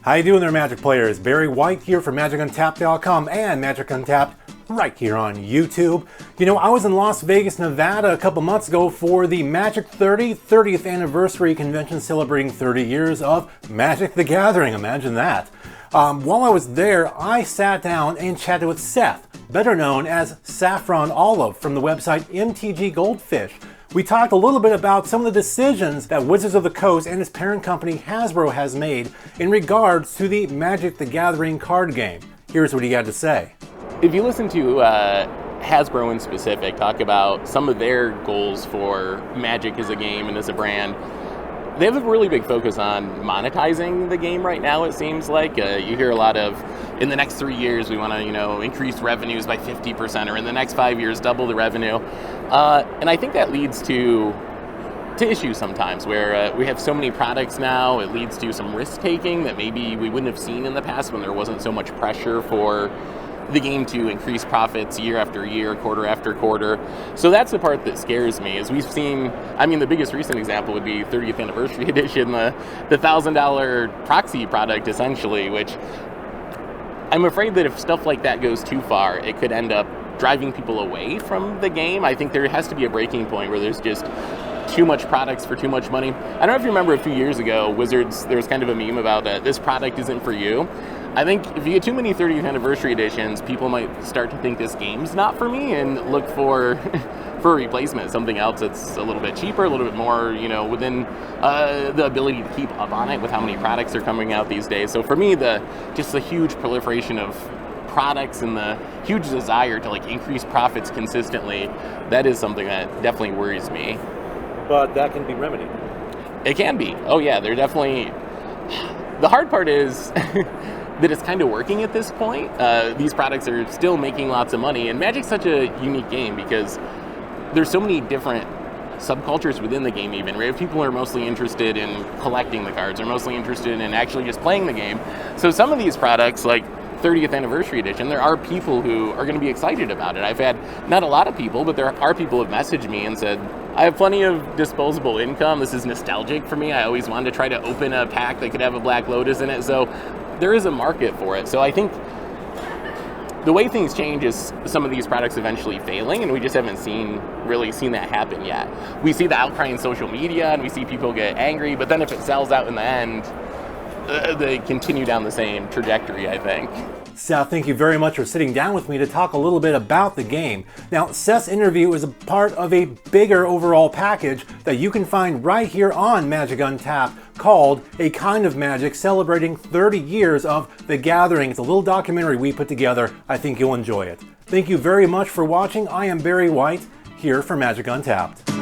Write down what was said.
How you doing there, Magic players? Barry White here from MagicUntapped.com and Magic Untapped right here on YouTube. You know, I was in Las Vegas, Nevada a couple months ago for the Magic 30th anniversary convention celebrating 30 years of Magic the Gathering. Imagine that. While I was there, I sat down and chatted with Seth, better known as SaffronOlive from the website MTGGoldfish. We talked a little bit about some of the decisions that Wizards of the Coast and its parent company Hasbro has made in regards to the Magic the Gathering card game. Here's what he had to say. If you listen to Hasbro in specific talk about some of their goals for Magic as a game and as a brand, they have a really big focus on monetizing the game right now, it seems like. You hear a lot of, in the next 3 years, we want to, increase revenues by 50%, or in the next 5 years, double the revenue. And I think that leads to issues sometimes, where we have so many products now, it leads to some risk-taking that maybe we wouldn't have seen in the past when there wasn't so much pressure for the game to increase profits year after year, quarter after quarter. So that's the part that scares me, is we've seen, the biggest recent example would be 30th Anniversary Edition, the $1,000 proxy product, essentially, which I'm afraid that if stuff like that goes too far, it could end up driving people away from the game. I think there has to be a breaking point where there's just too much products for too much money. I don't know if you remember a few years ago, Wizards, there was kind of a meme about this product isn't for you. I think if you get too many 30th Anniversary Editions, people might start to think this game's not for me and look for a replacement, something else that's a little bit cheaper, a little bit more, within the ability to keep up on it with how many products are coming out these days. So for me, the huge proliferation of products and the huge desire to increase profits consistently, that is something that definitely worries me. But that can be remedied. It can be. Oh yeah, they're definitely. The hard part is that it's kind of working at this point. These products are still making lots of money, and Magic's such a unique game because there's so many different subcultures within the game even. We have people who are mostly interested in collecting the cards, or mostly interested in actually just playing the game. So some of these products, like 30th Anniversary Edition, there are people who are going to be excited about it. I've had, not a lot of people, but there are people who have messaged me and said, I have plenty of disposable income. This is nostalgic for me. I always wanted to try to open a pack that could have a Black Lotus in it. So there is a market for it. So I think the way things change is some of these products eventually failing, and we just haven't really seen that happen yet. We see the outcry in social media, and we see people get angry, but then if it sells out in the end, they continue down the same trajectory, I think. Seth, thank you very much for sitting down with me to talk a little bit about the game. Now, Seth's interview is a part of a bigger overall package that you can find right here on Magic Untapped called A Kind of Magic, celebrating 30 years of The Gathering. It's a little documentary we put together. I think you'll enjoy it. Thank you very much for watching. I am Barry White, here for Magic Untapped.